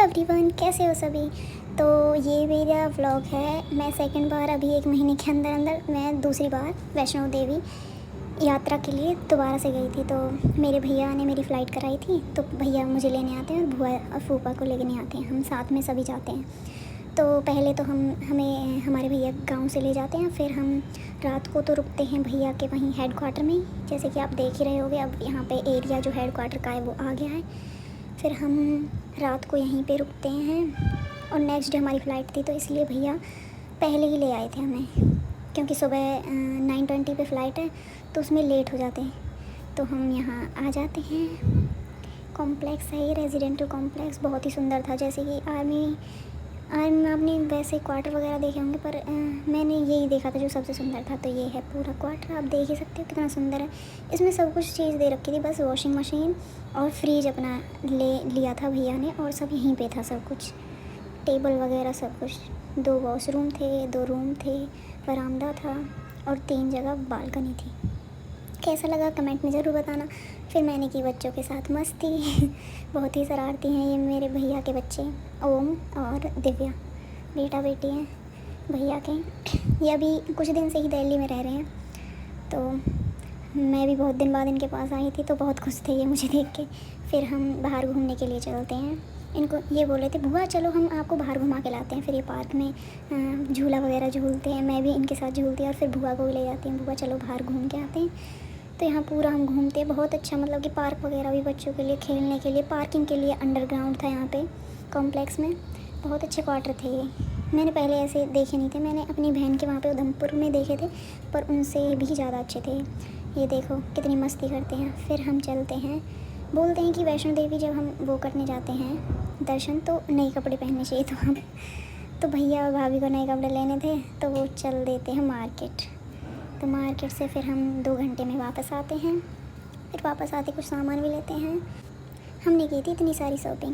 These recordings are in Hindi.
एवरीवन, कैसे हो सभी। तो ये मेरा व्लॉग है। मैं सेकंड बार अभी 1 महीने के अंदर अंदर मैं दूसरी बार वैष्णो देवी यात्रा के लिए दोबारा से गई थी। तो मेरे भैया ने मेरी फ़्लाइट कराई थी, तो भैया मुझे लेने आते हैं और बुआ और फूफा को लेने आते हैं। हम साथ में सभी जाते हैं। तो पहले तो हमें हमारे भैया गांव से ले जाते हैं, फिर हम रात को तो रुकते हैं भैया के वहीं हेड क्वार्टर में ही। जैसे कि आप देख ही रहे होगे, अब यहाँ पे एरिया जो हेड क्वार्टर का है वो आ गया है। फिर हम रात को यहीं पे रुकते हैं और नेक्स्ट डे हमारी फ़्लाइट थी, तो इसलिए भैया पहले ही ले आए थे हमें, क्योंकि सुबह 9:20 पे फ़्लाइट है तो उसमें लेट हो जाते हैं। तो हम यहाँ आ जाते हैं। कॉम्प्लेक्स है ये, रेजिडेंटल कॉम्प्लेक्स, बहुत ही सुंदर था। जैसे कि आर्मी में आपने वैसे क्वार्टर वगैरह देखे होंगे, पर मैंने यही देखा था जो सबसे सुंदर था। तो ये है पूरा क्वार्टर, आप देख ही सकते हो कितना सुंदर है। इसमें सब कुछ चीज़ दे रखी थी, बस वॉशिंग मशीन और फ्रिज अपना ले लिया था भैया ने, और सब यहीं पे था सब कुछ, टेबल वगैरह सब कुछ। 2 वॉशरूम थे, 2 रूम थे, बरामदा था और 3 जगह बालकनी थी। कैसा लगा कमेंट में ज़रूर बताना। फिर मैंने की बच्चों के साथ मस्ती बहुत ही शरारती हैं ये मेरे भैया के बच्चे, ओम और दिव्या, बेटा बेटी हैं भैया के। ये अभी कुछ दिन से ही दिल्ली में रह रहे हैं, तो मैं भी बहुत दिन बाद इनके पास आई थी, तो बहुत खुश थे ये मुझे देख के। फिर हम बाहर घूमने के लिए चलते हैं। इनको ये बोले थे, बुआ चलो हम आपको बाहर घुमा के लाते हैं। फिर ये पार्क में झूला वगैरह झूलते हैं, मैं भी इनके साथ झूलती हूँ और फिर बुआ को भी ले जाती हूँ, बुआ चलो बाहर घूम के आते हैं। तो यहाँ पूरा हम घूमते हैं, बहुत अच्छा, मतलब कि पार्क वगैरह भी बच्चों के लिए खेलने के लिए, पार्किंग के लिए अंडरग्राउंड था यहाँ पे कॉम्प्लेक्स में। बहुत अच्छे क्वार्टर थे ये, मैंने पहले ऐसे देखे नहीं थे। मैंने अपनी बहन के वहाँ पे उधमपुर में देखे थे, पर उनसे भी ज़्यादा अच्छे थे। ये देखो कितनी मस्ती करते हैं। फिर हम चलते हैं, बोलते हैं कि वैष्णो देवी जब हम वो करने जाते हैं दर्शन, तो नए कपड़े पहनने चाहिए। तो हम तो भैया और भाभी को नए कपड़े लेने थे, तो वो चल देते हैं मार्केट। तो मार्केट से फिर हम 2 घंटे में वापस आते हैं। फिर वापस आते कुछ सामान भी लेते हैं। हमने की थी इतनी सारी शॉपिंग,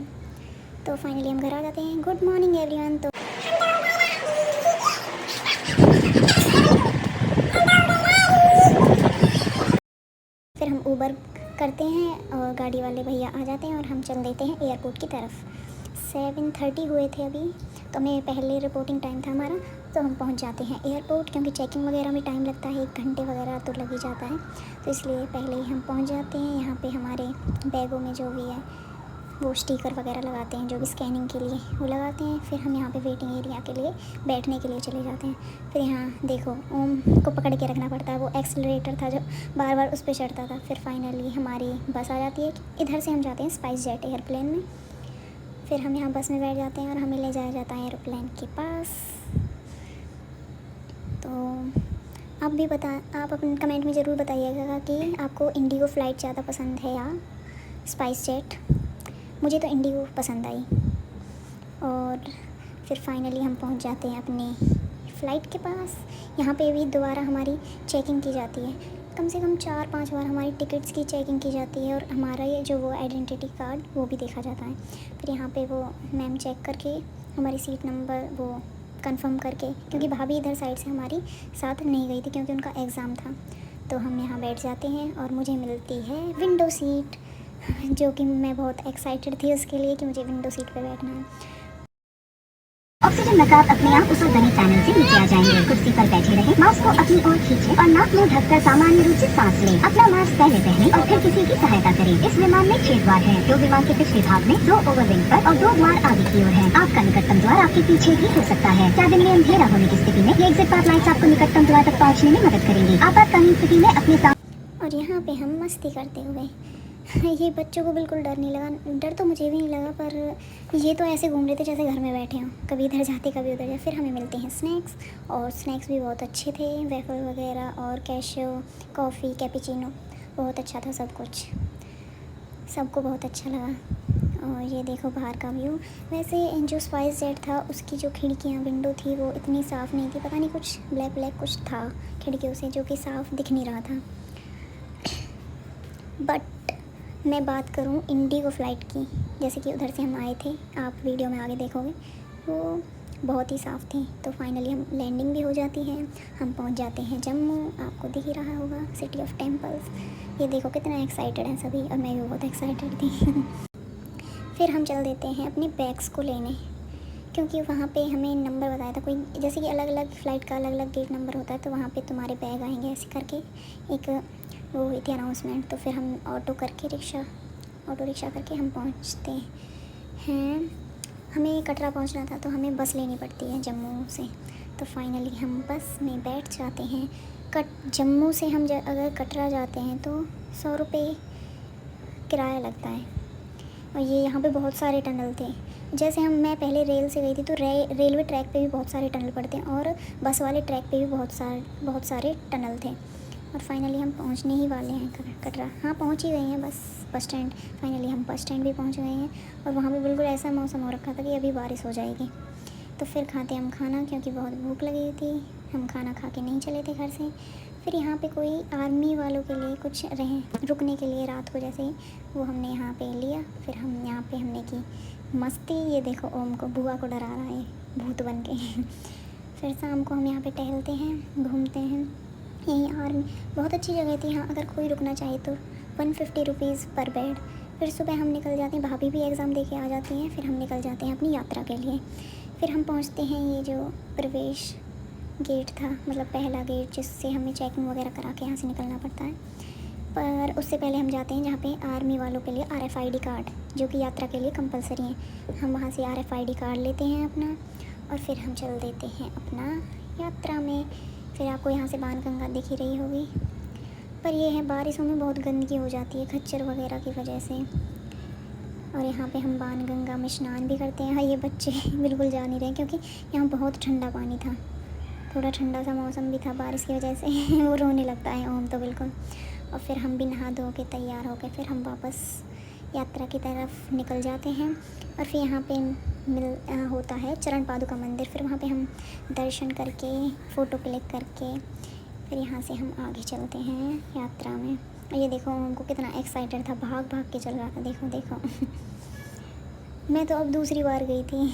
तो फाइनली हम घर आ जाते हैं। Good morning everyone. तो फिर हम ऊबर करते हैं और गाड़ी वाले भैया आ जाते हैं और हम चल देते हैं एयरपोर्ट की तरफ। 7:30 हुए थे अभी, तो हमें पहले रिपोर्टिंग टाइम था हमारा, तो हम पहुंच जाते हैं एयरपोर्ट, क्योंकि चेकिंग वगैरह में टाइम लगता है, 1 घंटे वगैरह तो लग ही जाता है। तो इसलिए पहले ही हम पहुंच जाते हैं। यहाँ पे हमारे बैगों में जो भी है वो स्टिकर वगैरह लगाते हैं, जो भी स्कैनिंग के लिए वो लगाते हैं। फिर हम यहाँ पे वेटिंग एरिया के लिए बैठने के लिए चले जाते हैं। फिर यहाँ देखो ओम को पकड़ के रखना पड़ता है, वो एक्सेलरेटर था जो बार बार उस पर चढ़ता था। फिर फाइनली हमारी बस आ जाती है, इधर से हम जाते हैं स्पाइस जेट एयरप्लेन में। फिर हम यहाँ बस में बैठ जाते हैं और हमें ले जाया जाता है एरोप्लेन के पास। तो आप अपने कमेंट में ज़रूर बताइएगा कि आपको इंडिगो फ़्लाइट ज़्यादा पसंद है या स्पाइस जेट। मुझे तो इंडिगो पसंद आई। और फिर फाइनली हम पहुँच जाते हैं अपनी फ़्लाइट के पास। यहाँ पे भी दोबारा हमारी चेकिंग की जाती है, कम से कम 4-5 बार हमारी टिकट्स की चेकिंग की जाती है, और हमारा ये जो वो आइडेंटिटी कार्ड वो भी देखा जाता है। फिर यहाँ पे वो मैम चेक करके हमारी सीट नंबर वो कंफर्म करके, क्योंकि भाभी इधर साइड से हमारी साथ नहीं गई थी क्योंकि उनका एग्ज़ाम था। तो हम यहाँ बैठ जाते हैं और मुझे मिलती है विंडो सीट, जो कि मैं बहुत एक्साइटेड थी उसके लिए कि मुझे विंडो सीट पे बैठना है। ऑक्सीजन नकाब अपने आप ऊपर बने पैनल से नीचे आ जाएंगे। कुर्सी पर बैठे रहे, मास्क को अपनी ओर खींचे और नाक मुंह ढककर सामान्य रूप से सांस लें। अपना मास्क पहले पहने और फिर किसी की सहायता करें। इस विमान में 6 द्वार हैं, जो विमान के पिछले भाग में 2 ओवरविंग पर और 2 द्वार आगे की ओर हैं। आपका निकटतम द्वार आपके पीछे ही हो सकता है। कैबिन में अंधेरा होने की स्थिति में ये एग्जिट पाथ लाइट्स आपको निकटतम द्वार तक पहुँचने में मदद करेंगी। आपातकालीन स्थिति में अपने और यहाँ पे हम मस्ती करते हुए ये बच्चों को बिल्कुल डर नहीं लगा। डर तो मुझे भी नहीं लगा, पर ये तो ऐसे घूम रहे थे जैसे घर में बैठे हों, कभी इधर जाते कभी उधर जाते। फिर हमें मिलते हैं स्नैक्स, और स्नैक्स भी बहुत अच्छे थे, वेफर वगैरह और कैशो, कॉफ़ी, कैपुचिनो, बहुत अच्छा था सब कुछ, सबको बहुत अच्छा लगा। और ये देखो बाहर का व्यू। वैसे जो स्पाइस जेट था उसकी जो खिड़कियाँ विंडो थी वो इतनी साफ़ नहीं थी, पता नहीं कुछ ब्लैक ब्लैक कुछ था खिड़कियों से जो कि साफ़ दिख नहीं रहा था। बट मैं बात करूं इंडिगो फ़्लाइट की, जैसे कि उधर से हम आए थे, आप वीडियो में आगे देखोगे, वो बहुत ही साफ़ थी। तो फाइनली हम लैंडिंग भी हो जाती है, हम पहुंच जाते हैं जम्मू। आपको दिख ही रहा होगा सिटी ऑफ टेम्पल्स। ये देखो कितना एक्साइटेड हैं सभी, और मैं भी बहुत एक्साइटेड थी। फिर हम चल देते हैं अपने बैग्स को लेने, क्योंकि वहाँ पे हमें नंबर बताया था कोई, जैसे कि अलग अलग फ़्लाइट का अलग अलग गेट नंबर होता है, तो वहाँ पे तुम्हारे बैग आएंगे ऐसे करके एक वो हुई थी अनाउंसमेंट। तो फिर हम ऑटो रिक्शा करके हम पहुँचते हैं। हमें कटरा पहुँचना था तो हमें बस लेनी पड़ती है जम्मू से। तो फाइनली हम बस में बैठ जाते हैं। जम्मू से हम अगर कटरा जाते हैं तो 100 रुपये किराया लगता है। और ये यहाँ पे बहुत सारे टनल थे। जैसे मैं पहले रेल से गई थी तो रेलवे ट्रैक पे भी बहुत सारे टनल पड़ते हैं और बस वाले ट्रैक पे भी बहुत सारे टनल थे। और फाइनली हम पहुँचने ही वाले हैं कटरा। हाँ, पहुँच ही गए हैं, बस स्टैंड। फाइनली हम बस स्टैंड भी पहुँच गए हैं और वहाँ पे बिल्कुल ऐसा मौसम हो रखा था कि अभी बारिश हो जाएगी। तो फिर खाते हम खाना, क्योंकि बहुत भूख लगी थी। हम खाना खा के नहीं चले थे घर से। फिर यहाँ पे कोई आर्मी वालों के लिए कुछ रुकने के लिए रात को, जैसे वो हमने यहाँ पे लिया। फिर हम यहाँ पे हमने की मस्ती। ये देखो ओम को, बुआ को डरा रहा है भूत बन के। फिर शाम को हम यहाँ पे टहलते हैं, घूमते हैं। यही आर्मी बहुत अच्छी जगह थी। यहाँ अगर कोई रुकना चाहे तो 150 रुपीज़ पर बेड। फिर सुबह हम निकल जाते हैं, भाभी भी एग्ज़ाम दे के आ जाती हैं। फिर हम निकल जाते हैं अपनी यात्रा के लिए। फिर हम पहुँचते हैं ये जो प्रवेश गेट था, मतलब पहला गेट जिससे हमें चेकिंग वगैरह करा के यहाँ से निकलना पड़ता है। पर उससे पहले हम जाते हैं जहाँ पे आर्मी वालों के लिए RFID कार्ड, जो कि यात्रा के लिए कंपलसरी है। हम वहाँ से RFID कार्ड लेते हैं अपना और फिर हम चल देते हैं अपना यात्रा में। फिर आपको यहाँ से बाणगंगा दिख ही रही होगी, पर ये है बारिशों में बहुत गंदगी हो जाती है खच्चर वगैरह की वजह से। और यहाँ पे हम बाणगंगा में स्नान भी करते हैं। हाँ, ये बच्चे बिल्कुल जा नहीं रहे क्योंकि यहाँ बहुत ठंडा पानी था, थोड़ा ठंडा सा मौसम भी था बारिश की वजह से। वो रोने लगता है ओम तो बिल्कुल। और फिर हम भी नहा धो के तैयार हो के फिर हम वापस यात्रा की तरफ निकल जाते हैं। और फिर यहाँ पे होता है चरण पादुका मंदिर। फिर वहाँ पे हम दर्शन करके फ़ोटो क्लिक करके फिर यहाँ से हम आगे चलते हैं यात्रा में। और ये देखो उनको कितना एक्साइटेड था, भाग भाग के चल रहा था, देखो देखो। मैं तो अब दूसरी बार गई थी।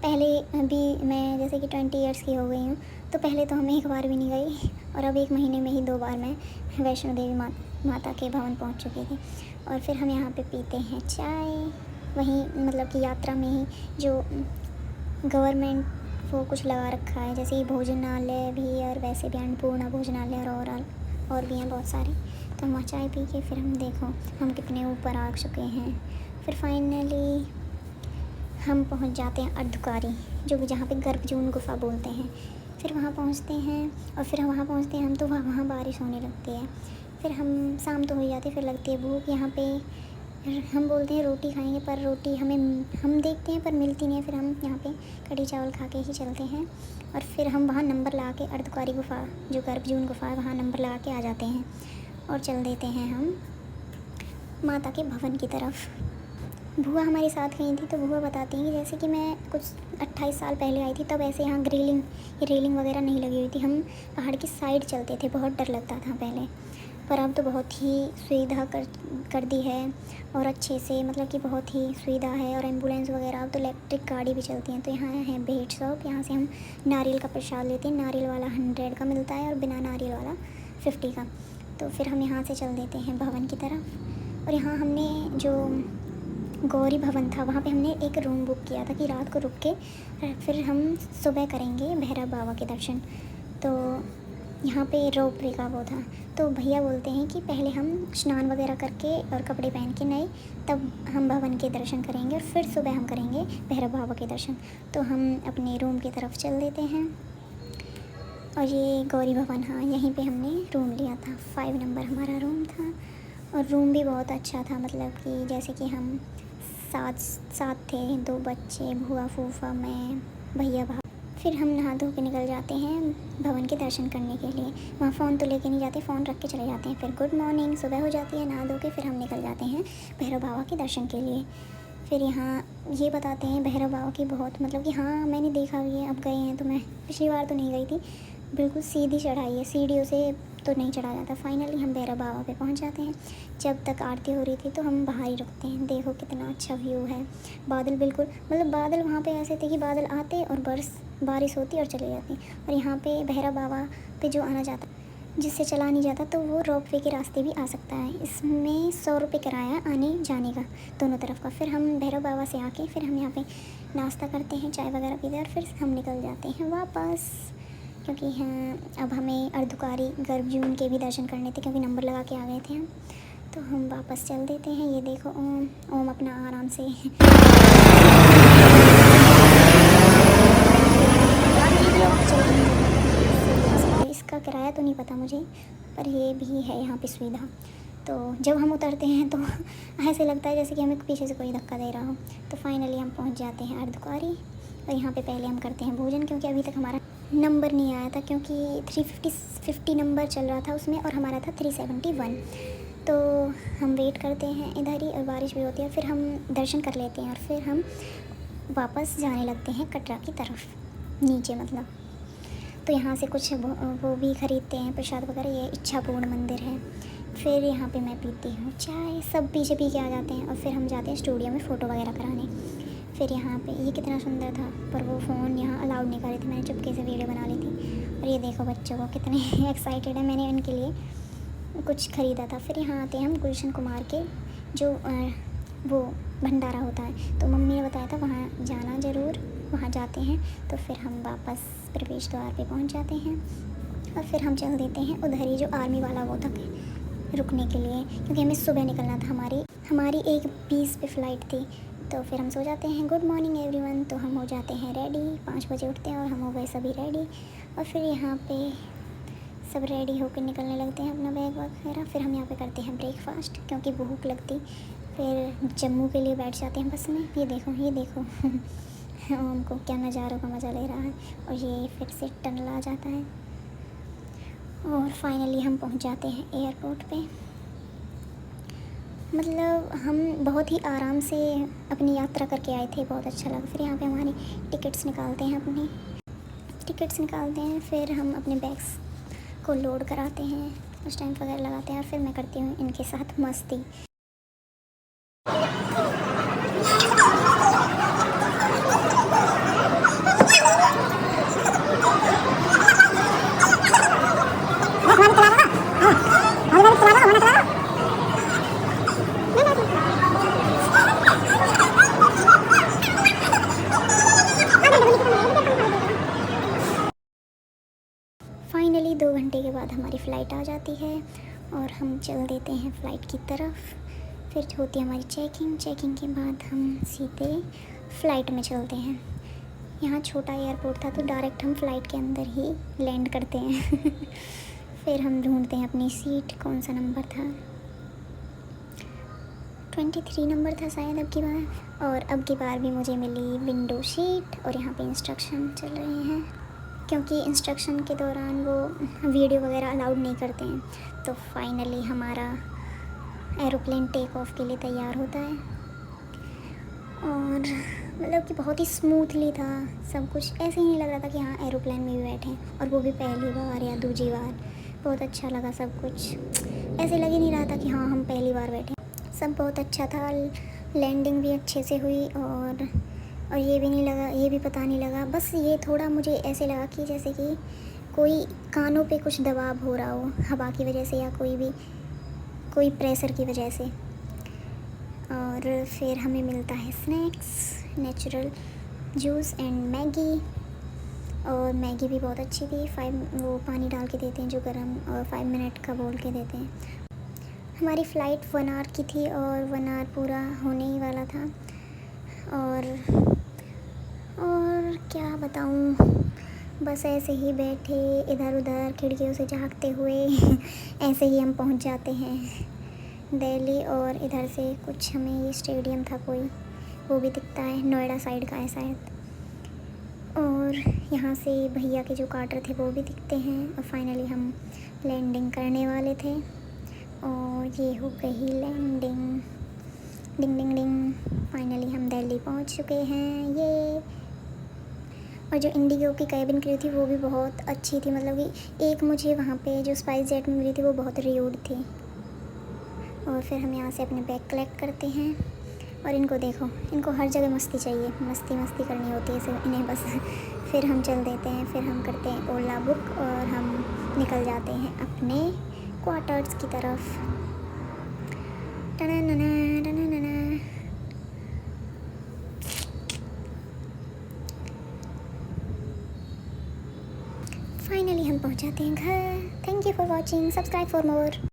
पहले अभी मैं जैसे कि 20 ईयर्स की हो गई हूँ, तो पहले तो हम एक बार भी नहीं गई और अब 1 महीने में ही 2 बार मैं वैष्णो देवी माता के भवन पहुँच चुकी थी। और फिर हम यहाँ पे पीते हैं चाय, वहीं मतलब कि यात्रा में ही जो गवर्नमेंट वो कुछ लगा रखा है, जैसे कि भोजनालय भी और वैसे भी अन्नपूर्णा भोजनालय और भी हैं बहुत सारे। तो हम वहाँ चाय पी के फिर हम देखो हम कितने ऊपर आ चुके हैं। फिर फाइनली हम पहुंच जाते हैं अर्धकारी, जो कि जहाँ पे गर्भजून गुफा बोलते हैं। फिर वहाँ पहुँचते हैं और फिर वहाँ पहुँचते हैं हम तो वहाँ बारिश होने लगती है। फिर हम शाम तो हो जाती है, फिर लगती है भूख। यहाँ पे हम बोलते हैं रोटी खाएंगे, पर रोटी हम देखते हैं पर मिलती नहीं है। फिर हम यहाँ पे कढ़ी चावल खा के ही चलते हैं। और फिर हम वहाँ नंबर लगा के अर्धकारी गुफा, जो गर्भजून गुफा है, वहाँ नंबर लगा के आ जाते हैं और चल देते हैं हम माता के भवन की तरफ। बुआ हमारे साथ गई थी, तो बुआ बताती हैं कि जैसे कि मैं कुछ 28 साल पहले आई थी, तब ऐसे यहाँ रेलिंग वगैरह नहीं लगी हुई थी। हम पहाड़ की साइड चलते थे, बहुत डर लगता था पहले, पर अब तो बहुत ही सुविधा कर दी है और अच्छे से, मतलब कि बहुत ही सुविधा है। और एम्बुलेंस वगैरह, अब तो इलेक्ट्रिक गाड़ी भी चलती हैं। तो यहाँ है भेंट शॉप, यहाँ से हम नारियल का प्रसाद लेते हैं। नारियल वाला 100 का मिलता है और बिना नारियल वाला 50 का। तो फिर हम यहाँ से चल देते हैं भवन की तरफ। और यहाँ हमने जो गौरी भवन था, वहाँ पे हमने एक रूम बुक किया था कि रात को रुक के फिर हम सुबह करेंगे भैरव बाबा के दर्शन। तो यहाँ पे रोपवे का वो था, तो भैया बोलते हैं कि पहले हम स्नान वगैरह करके और कपड़े पहन के नए, तब हम भवन के दर्शन करेंगे और फिर सुबह हम करेंगे भैरव बाबा के दर्शन। तो हम अपने रूम की तरफ चल देते हैं। और ये गौरी भवन, हाँ, यहीं पे हमने रूम लिया था। 5 नंबर हमारा रूम था और रूम भी बहुत अच्छा था। मतलब कि जैसे कि हम साथ थे, 2 बच्चे, बुआ, फूफा, मैं, भैया, भाभी। फिर हम नहा धो के निकल जाते हैं भवन के दर्शन करने के लिए। वहाँ फ़ोन तो लेके नहीं जाते, फ़ोन रख के चले जाते हैं। फिर गुड मॉर्निंग, सुबह हो जाती है, नहा धो के फिर हम निकल जाते हैं भैरव बाबा के दर्शन के लिए। फिर यहाँ ये बताते हैं भैरव बाबा की बहुत, मतलब कि हाँ मैंने देखा भी है, अब गए हैं तो मैं पिछली बार तो नहीं गई थी। बिल्कुल सीधी चढ़ाई है, सीढ़ियों से तो नहीं चढ़ा जाता। फाइनली हम भैरव बाबा पे पहुंच जाते हैं। जब तक आरती हो रही थी तो हम बाहर ही रुकते हैं। देखो कितना अच्छा व्यू है, बादल बिल्कुल, मतलब बादल वहाँ पे ऐसे थे कि बादल आते और बारिश होती और चले जाती। और यहाँ पे भैरव बाबा पे जो आना जाता जिससे चला नहीं जाता तो वो रोपवे के रास्ते भी आ सकता है। इसमें 100 रुपये किराया आने जाने का दोनों तरफ का। फिर हम भैरव बाबा से आके फिर हम यहाँ पे नाश्ता करते हैं, चाय वगैरह पीते हैं और फिर हम निकल जाते हैं वापस, क्योंकि हाँ अब हमें अर्धकारी गर्भजून के भी दर्शन करने थे, क्योंकि नंबर लगा के आ गए थे हम। तो हम वापस चल देते हैं। ये देखो ओम अपना आराम से इसका किराया तो नहीं पता मुझे, पर ये भी है यहाँ पे सुविधा। तो जब हम उतरते हैं तो ऐसे लगता है जैसे कि हमें पीछे से कोई धक्का दे रहा हो। तो फाइनली हम पहुँच जाते हैं अर्धकारी, और यहाँ पे पहले हम करते हैं भोजन, क्योंकि अभी तक हमारा नंबर नहीं आया था, क्योंकि 350 नंबर चल रहा था उसमें और हमारा था 371। तो हम वेट करते हैं इधर ही, और बारिश भी होती है। फिर हम दर्शन कर लेते हैं और फिर हम वापस जाने लगते हैं कटरा की तरफ, नीचे मतलब। तो यहाँ से कुछ वो भी ख़रीदते हैं प्रसाद वगैरह। ये इच्छापूर्ण मंदिर है। फिर यहाँ पे मैं पीती हूँ चाय, सब पीछे पी के आ जाते हैं, और फिर हम जाते हैं स्टूडियो में फ़ोटो वगैरह कराने। फिर यहाँ पे ये कितना सुंदर था, पर वो फ़ोन यहाँ अलाउड नहीं कर रहे थे, मैंने चुपके से वीडियो बना ली थी। और ये देखो बच्चों को कितने एक्साइटेड है, मैंने उनके लिए कुछ ख़रीदा था। फिर यहाँ आते हैं हम गुलशन कुमार के जो वो भंडारा होता है, तो मम्मी ने बताया था वहाँ जाना ज़रूर, वहाँ जाते हैं। तो फिर हम वापस प्रवेश द्वार पे पहुँच जाते हैं, और फिर हम चल देते हैं उधर ही जो आर्मी वाला वो था रुकने के लिए, क्योंकि हमें सुबह निकलना था। हमारी 1:20 पे फ़्लाइट थी। तो फिर हम सो जाते हैं। Good morning everyone. तो हम हो जाते हैं रेडी, 5 बजे उठते हैं और हम हो गए सभी रेडी। और फिर यहाँ पे सब रेडी होकर निकलने लगते हैं अपना बैग वगैरह। फिर हम यहाँ पे करते हैं ब्रेकफास्ट, क्योंकि भूख लगती। फिर जम्मू के लिए बैठ जाते हैं बस में। ये देखो हमको क्या नज़ारों का मज़ा ले रहा है। और ये फिर से टनल आ जाता है, और फाइनली हम पहुँच जाते हैं एयरपोर्ट पे। मतलब हम बहुत ही आराम से अपनी यात्रा करके आए थे, बहुत अच्छा लगा। फिर यहाँ पे हमारी टिकट्स निकालते हैं, फिर हम अपने बैग्स को लोड कराते हैं, स्टैंप वगैरह लगाते हैं, और फिर मैं करती हूँ इनके साथ मस्ती। फाइनली 2 घंटे के बाद हमारी फ़्लाइट आ जाती है, और हम चल देते हैं फ़्लाइट की तरफ। फिर होती है हमारी चेकिंग के बाद हम सीधे फ़्लाइट में चलते हैं। यहाँ छोटा एयरपोर्ट था, तो डायरेक्ट हम फ़्लाइट के अंदर ही लैंड करते हैं। फिर हम ढूंढते हैं अपनी सीट, कौन सा नंबर था, 23 नंबर था शायद अब की बार। और अब की बार भी मुझे मिली विंडो सीट। और यहाँ पे इंस्ट्रक्शन चल रहे हैं, क्योंकि इंस्ट्रक्शन के दौरान वो वीडियो वगैरह अलाउड नहीं करते हैं। तो फाइनली हमारा एरोप्लेन टेक ऑफ के लिए तैयार होता है, और मतलब कि बहुत ही स्मूथली था सब कुछ। ऐसे ही नहीं लग रहा था कि हाँ एरोप्लेन में भी बैठे हैं, और वो भी पहली बार या दूसरी बार। बहुत अच्छा लगा सब कुछ, ऐसे लग ही नहीं रहा था कि हाँ हम पहली बार बैठे। सब बहुत अच्छा था, लैंडिंग भी अच्छे से हुई, और ये भी पता नहीं लगा। बस ये थोड़ा मुझे ऐसे लगा कि जैसे कि कोई कानों पे कुछ दबाव हो रहा हो हवा की वजह से, या कोई प्रेशर की वजह से। और फिर हमें मिलता है snacks, natural juice and Maggi. और मैगी भी बहुत अच्छी थी। वो पानी डाल के देते हैं जो गर्म, और 5 मिनट का बोल के देते हैं। हमारी फ़्लाइट 1 आवर की थी, और 1 आवर पूरा होने ही वाला था। और क्या बताऊँ, बस ऐसे ही बैठे इधर उधर खिड़कियों से झांकते हुए ऐसे ही हम पहुंच जाते हैं दिल्ली। और इधर से कुछ हमें ये स्टेडियम था कोई, वो भी दिखता है, नोएडा साइड का है शायद। और यहाँ से भैया के जो कार्टर थे वो भी दिखते हैं। और फाइनली हम लैंडिंग करने वाले थे, और ये हो गई लैंडिंग। डिंग डिंग डिंग। फाइनली हम दिल्ली पहुँच चुके हैं। ये और जो इंडिगो की कैबिन क्रू थी वो भी बहुत अच्छी थी। मतलब कि एक मुझे वहाँ पे जो स्पाइस जेट में मिली थी वो बहुत र्यूड थी। और फिर हम यहाँ से अपने बैग कलेक्ट करते हैं, और इनको देखो, इनको हर जगह मस्ती चाहिए, मस्ती मस्ती करनी होती है सिर्फ इन्हें बस। फिर हम चल देते हैं, फिर हम करते हैं ओला बुक और हम निकल जाते हैं अपने क्वार्टर्स की तरफ। टननना, टननना। फाइनली हम पहुंच जाते हैं घर। Thank you for watching, subscribe for more.